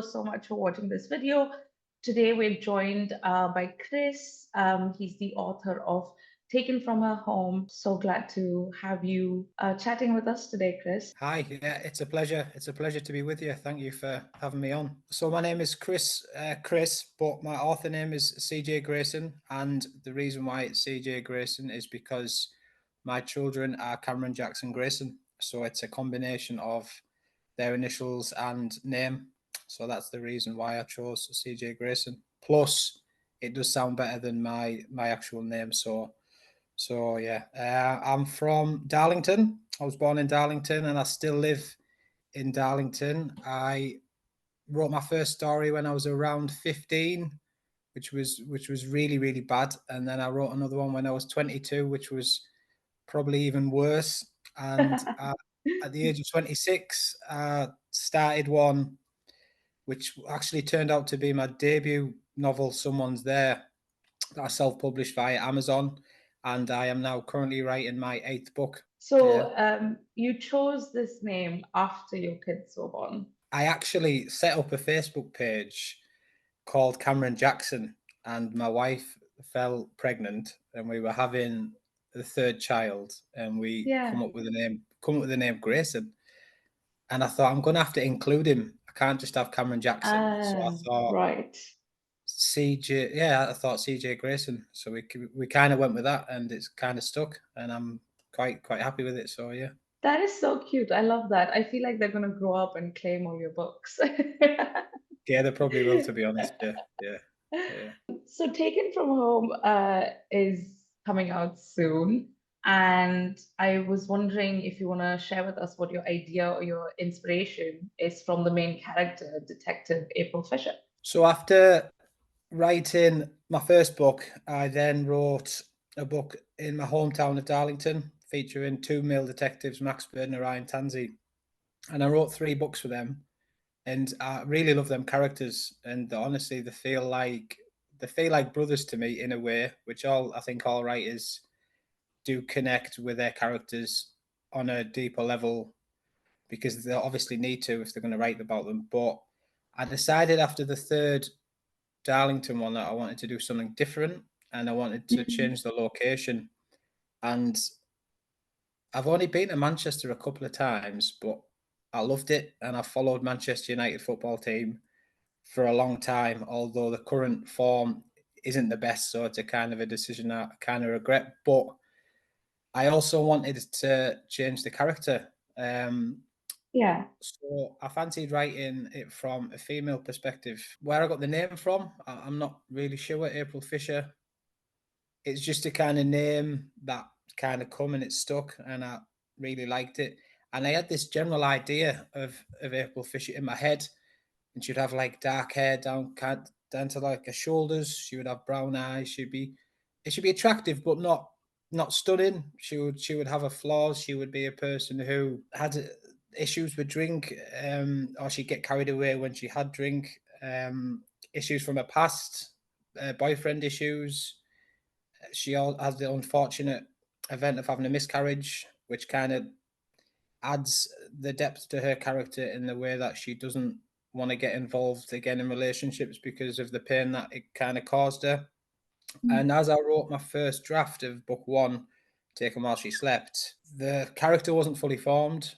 all so much for watching this video. Today we're joined by Chris. He's the author of Taken from Her Home. So glad to have you chatting with us today, Chris. Hi, yeah, it's a pleasure. It's a pleasure to be with you. Thank you for having me on. So my name is Chris, but my author name is CJ Grayson, and the reason why it's CJ Grayson is because my children are Cameron Jackson Grayson. So it's a combination of their initials and name. So that's the reason why I chose CJ Grayson. Plus, it does sound better than my actual name. So yeah, I'm from Darlington. I was born in Darlington, and I still live in Darlington. I wrote my first story when I was around 15, which was really bad, and then I wrote another one when I was 22, which was probably even worse. And at the age of 26, I started one which actually turned out to be my debut novel, Someone's There, that I self-published via Amazon, and I am now currently writing my 8th book. Yeah. So you chose this name after your kids were born. I actually set up a Facebook page called Cameron Jackson, and my wife fell pregnant, and we were having the third child, and we Yeah. come up with the name Grayson. And I thought, I'm gonna have to include him. I can't just have Cameron Jackson. So I thought Right. CJ, yeah, I thought CJ Grayson. So we kind of went with that, and it's kind of stuck, and I'm quite happy with it. So yeah. That is so cute. I love that. I feel like they're going to grow up and claim all your books. Yeah, they probably will, to be honest. Yeah. So Taken from Home is coming out soon. And I was wondering if you want to share with us what your idea or your inspiration is from the main character, Detective April Fisher. So after writing my first book, I then wrote a book in my hometown of Darlington, featuring two male detectives, Max Bird and Ryan Tansey. And I wrote 3 books for them. And I really love them characters. And honestly, they feel like brothers to me in a way, which I think all writers do connect with their characters on a deeper level, because they obviously need to if they're going to write about them. But I decided after the third Darlington one that I wanted to do something different, and I wanted to change the location. And I've only been to Manchester a couple of times, but I loved it, and I followed Manchester United football team for a long time, although the current form isn't the best, so it's a kind of a decision I kind of regret. But I also wanted to change the character. Yeah. So I fancied writing it from a female perspective. Where I got the name from, I'm not really sure. April Fisher. It's just a kind of name that kind of come and it stuck, and I really liked it. And I had this general idea of April Fisher in my head, and she'd have like dark hair down to like her shoulders. She would have brown eyes. She'd be attractive, but not stunning. She would have her flaws. She would be a person who had issues with drink, or she'd get carried away when she had drink. Issues from her past, boyfriend issues. She has the unfortunate event of having a miscarriage, which kind of adds the depth to her character in the way that she doesn't want to get involved again in relationships because of the pain that it kind of caused her. And as I wrote my first draft of book 1, Taken While She Slept, the character wasn't fully formed,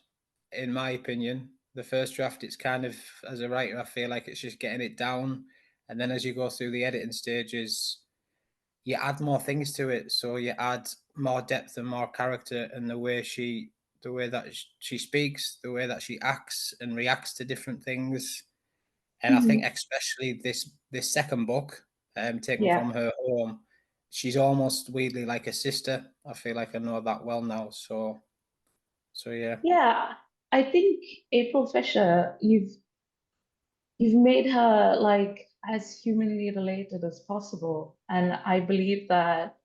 in my opinion. The first draft, it's kind of, as a writer, I feel like it's just getting it down. And then as you go through the editing stages, you add more things to it. So you add more depth and more character, and the way that she speaks, the way that she acts and reacts to different things. And I think especially this second book, Taken Yeah. from Her Home, she's almost weirdly like a sister. I feel like I know that well now. So yeah. Yeah. I think April Fisher, you've made her like as humanly related as possible. And I believe that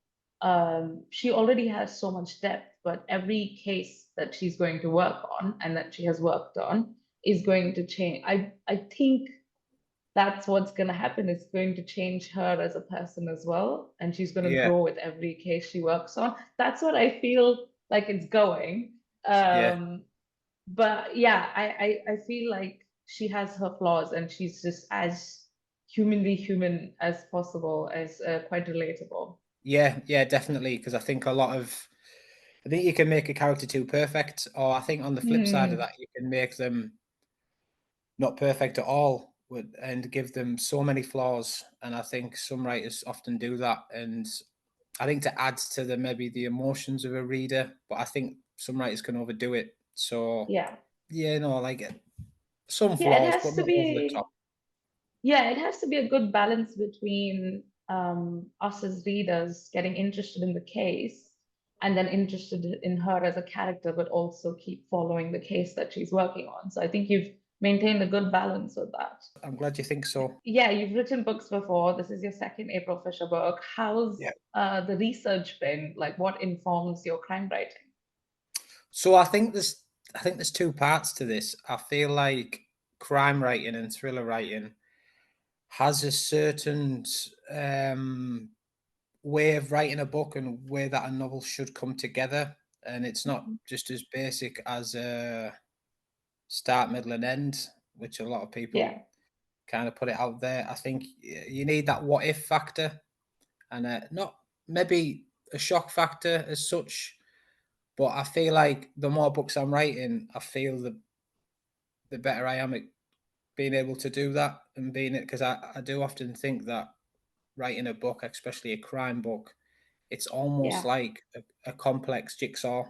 she already has so much depth, but every case that she's going to work on and that she has worked on is going to change. I think that's what's going to happen. It's going to change her as a person as well. And she's going to Yeah. grow with every case she works on. That's what I feel like it's going. Yeah. But yeah, I feel like she has her flaws and she's just as humanly human as possible, as quite relatable. Yeah, yeah, definitely. Because I think I think you can make a character too perfect, or I think on the flip side of Hmm. that, you can make them not perfect at all and give them so many flaws. And I think some writers often do that. And I think to add to the maybe the emotions of a reader, but I think some writers can overdo it. So Yeah. yeah, no, like some Yeah, it flaws, has but to not over the top. be, yeah, it has to be a good balance between us as readers getting interested in the case and then interested in her as a character, but also keep following the case that she's working on. So I think you've maintained a good balance with that. I'm glad you think so. Yeah, you've written books before. This is your second April Fisher book. Yeah. How's the research been? Like, what informs your crime writing? So I think there's two parts to this. I feel like crime writing and thriller writing has a certain um, way of writing a book and way that a novel should come together. And it's not Mhm. just as basic as a start, middle, and end, which a lot of people Yeah. kind of put it out there. I think you need that what if factor and not maybe a shock factor as such, but I feel like the more books I'm writing, I feel the better I am at being able to do that and being it because I do often think that writing a book, especially a crime book, it's almost Yeah. like a complex jigsaw.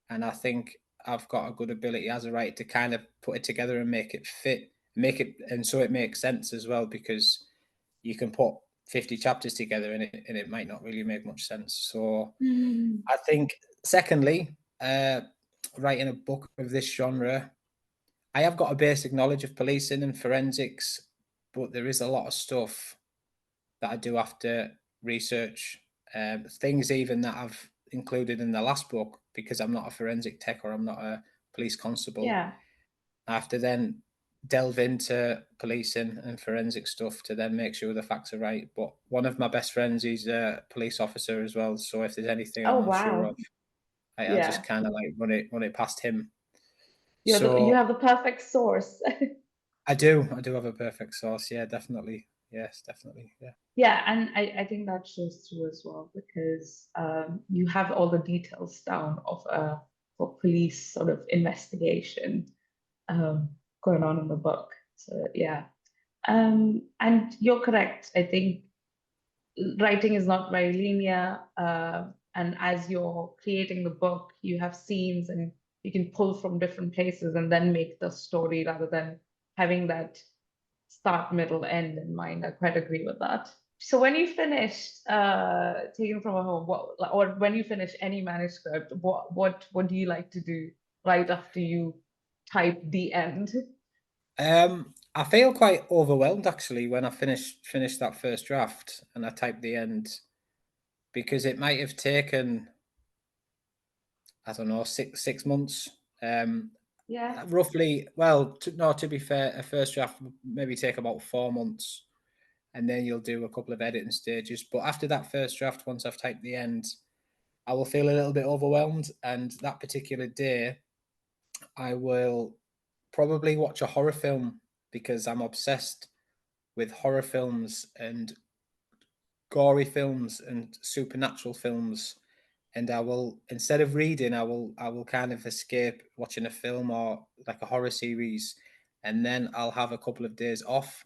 And I think I've got a good ability as a writer to kind of put it together and make it fit, make it, and so it makes sense as well because you can put 50 chapters together and it might not really make much sense. So Mhm. I think, secondly, writing a book of this genre, I have got a basic knowledge of policing and forensics, but there is a lot of stuff that I do have to research. Things even that I've included in the last book because I'm not a forensic tech or I'm not a police constable. Yeah. I have to then delve into policing and forensic stuff to then make sure the facts are right. But one of my best friends, he's a police officer as well. So if there's anything Oh, I'm unsure wow. of, I just Yeah. kind of like run it past him. You So have the perfect source. I do have a perfect source. Yeah, definitely. Yes, definitely. Yeah, Yeah, and I think that shows through as well because you have all the details down of a for police sort of investigation um, going on in the book. So yeah, and you're correct. I think writing is not very linear, and as you're creating the book, you have scenes and you can pull from different places and then make the story rather than having that start, middle, end in mind. I quite agree with that. So when you finished Taken from a Home, what or when you finish any manuscript, what do you like to do right after you type the end? I feel quite overwhelmed actually when I finished that first draft and I typed the end because it might have taken I don't know six months. Yeah, Roughly. Well, no, to be fair, a first draft would maybe take about 4 months, and then you'll do a couple of editing stages. But after that first draft, once I've typed the end, I will feel a little bit overwhelmed. And that particular day, I will probably watch a horror film because I'm obsessed with horror films and gory films and supernatural films. And I will, instead of reading, I will kind of escape watching a film or like a horror series, and then I'll have a couple of days off.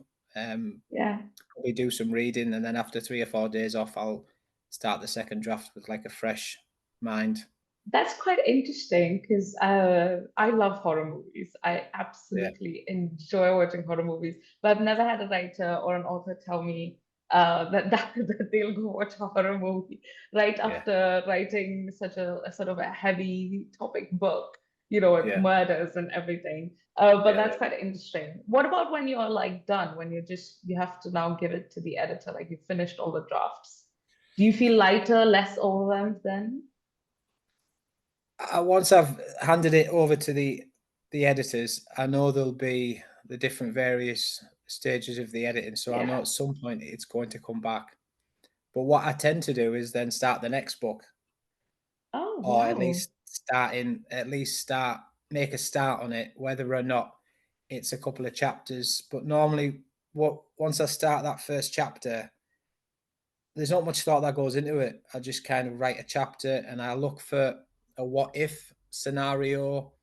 yeah. Probably do some reading, and then after 3 or 4 days off, I'll start the second draft with like a fresh mind. That's quite interesting because I love horror movies. I Yeah, absolutely enjoy watching horror movies, but I've never had a writer or an author tell me that they'll go watch a horror movie right yeah, after writing such a sort of a heavy topic book, you know, with yeah, murders and everything. But yeah, that's yeah. quite interesting. What about when you're like done, when you have to now give it to the editor, like you finished all the drafts? Do you feel lighter, less overwhelmed then? Once I've handed it over to the editors, I know there'll be the different various stages of the editing, so I know Yeah. at some point it's going to come back. But what I tend to do is then start the next book, Oh, or wow. at least start make a start on it, whether or not. it's a couple of chapters. But normally, once I start that first chapter, there's not much thought that goes into it. I just kind of write a chapter and I look for a what if scenario.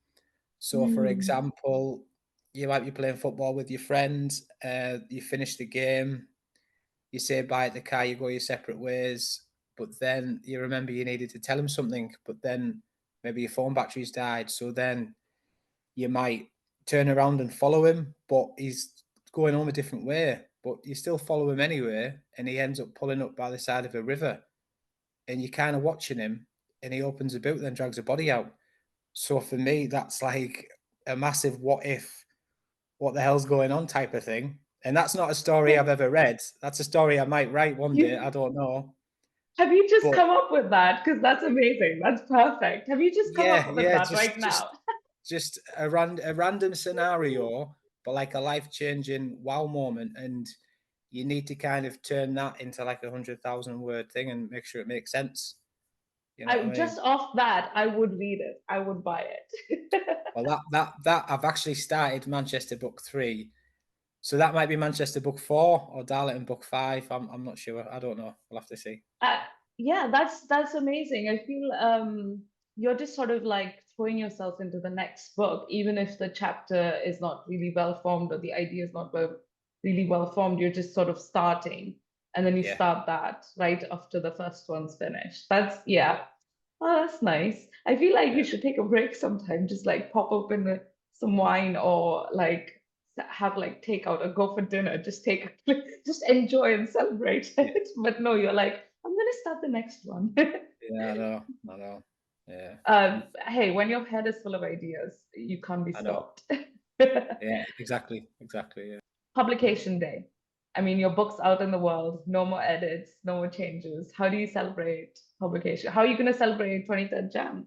So, for Hmm. example, you might be playing football with your friends, you finish the game, you say bye at the car, you go your separate ways, but then you remember you needed to tell him something, but then maybe your phone battery's died. So then you might turn around and follow him, but he's going home a different way, but you still follow him anyway, and he ends up pulling up by the side of a river, and you're kind of watching him, and he opens a boot, then drags a body out. So for me, that's like a massive what if, what the hell's going on type of thing. And that's not a story I've ever read. That's a story I might write one day. I You don't know. have you just But come up with that? Because that's amazing. That's perfect. Have you just come yeah, up with yeah, that just right just now? just a random scenario, but like a life-changing wow moment. And you need to kind of turn that into like 100,000 word thing and make sure it makes sense. You know what I I mean? just off that, I would read it. I would buy it. Well, that I've actually started Manchester Book 3. So that might be Manchester Book 4 or Darlington Book 5. I'm not sure. I don't know. We'll have to see. Uh, yeah, that's amazing. I feel you're just sort of like throwing yourself into the next book, even if the chapter is not really well formed or the idea is not really well formed. You're just sort of starting, and then you Yeah. start that right after the first one's finished. That's yeah. Oh, that's nice. I feel like Yeah. you should take a break sometime, just like pop open some wine or like have like takeout or go for dinner. Just take, just enjoy and celebrate Yeah. it. But no, you're like, I'm gonna start the next one. Yeah. I know. I know. Yeah. Hey, when your head is full of ideas, you can't be I know. stopped. Yeah. Exactly. Exactly. Yeah. Publication day. I mean, your book's out in the world, no more edits, no more changes. How do you celebrate publication? How are you gonna celebrate 23rd Jan?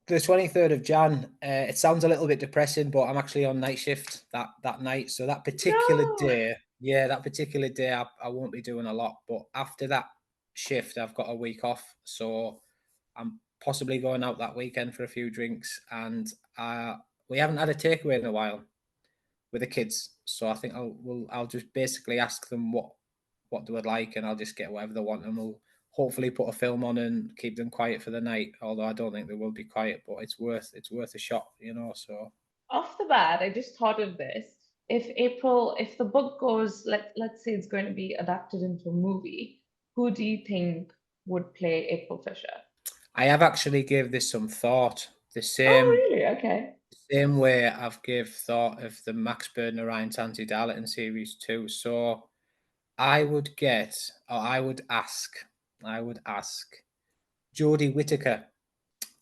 The 23rd of Jan. It sounds a little bit depressing, but I'm actually on night shift that night. So that particular No. day, yeah, that particular day, I won't be doing a lot. But after that shift, I've got a week off. So I'm possibly going out that weekend for a few drinks, and we haven't had a takeaway in a while with the kids. So I think I'll just basically ask them what they would like, and I'll just get whatever they want, and we'll hopefully put a film on and keep them quiet for the night. Although I don't think they will be quiet, but it's worth a shot, you know. So Off the bat, I just thought of this. If the book goes, let's say it's going to be adapted into a movie, who do you think would play April Fisher? I have actually gave this some thought. The Oh, same really? Okay. same way I've gave thought of the Max Bird and Ryan Tanti Darlington series too. So I would get, or I would ask Jodie Whittaker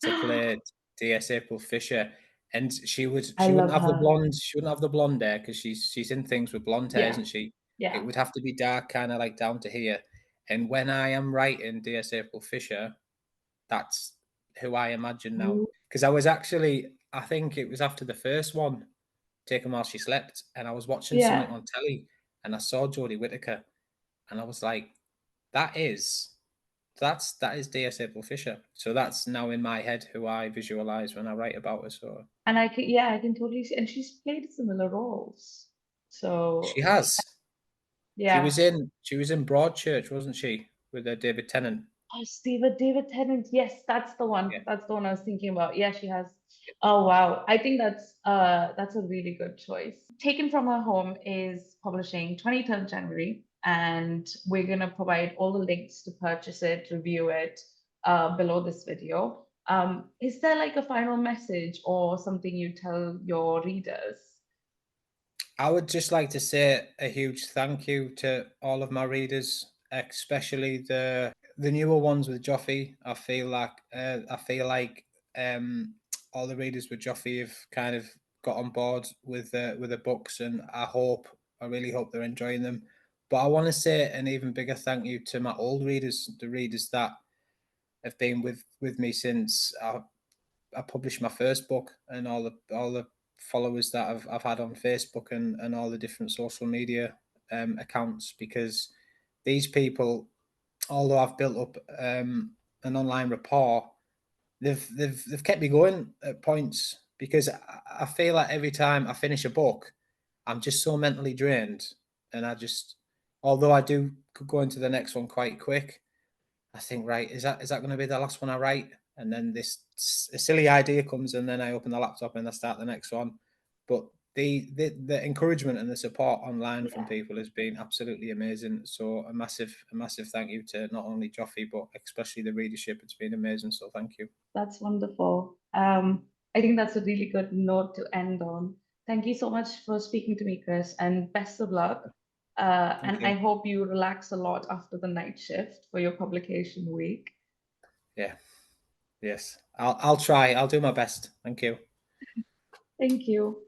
to play DS April Fisher, and I she wouldn't love have the her. blonde she wouldn't have the blonde hair because she's in things with blonde hair, Yeah, isn't she? It yeah. would have to be dark, kind of like down to here. And when I am writing DS April Fisher, that's who I imagine now. Ooh, Because I think it was after the first one, Taken While She Slept, and I was watching something yeah. on telly, and I saw Jodie Whittaker, and I was like, that is that is DS April Fisher. So that's now in my head who I visualize when I write about her. So And I can, yeah, I can totally see, and she's played similar roles. she So has. She yeah. was in Broadchurch, wasn't she, with David Tennant? Oh, David Tennant. Yes, that's the one. Yeah. That's the one I was thinking about. Yeah, she has. Oh wow. I think that's a really good choice. Taken from Her Home is publishing 23rd January, and we're gonna provide all the links to purchase it, review it, below this video. Is there like a final message or something you tell your readers? I would just like to say a huge thank you to all of my readers, especially the newer ones with Joffy. I feel like um, all the readers with Joffy have kind of got on board with the books, and I really hope they're enjoying them. But I want to say an even bigger thank you to my old readers, the readers that have been with me since I published my first book, and all the followers that I've had on Facebook and all the different social media accounts, because these people, although I've built up an online rapport, they've kept me going at points because I feel like every time I finish a book, I'm just so mentally drained, and although I do could go into the next one quite quick, I think, right, is that going to be the last one I write? And then a silly idea comes, and then I open the laptop and I start the next one. But the encouragement and the support online from people has been absolutely amazing. So a massive thank you to not only Joffy, but especially the readership. It's been amazing. So thank you. That's wonderful. I think that's a really good note to end on. Thank you so much for speaking to me, Chris, and best of luck. Thank And I you. hope you relax a lot after the night shift for your publication week. Yeah. Yes. I'll try. I'll do my best. Thank you. Thank you.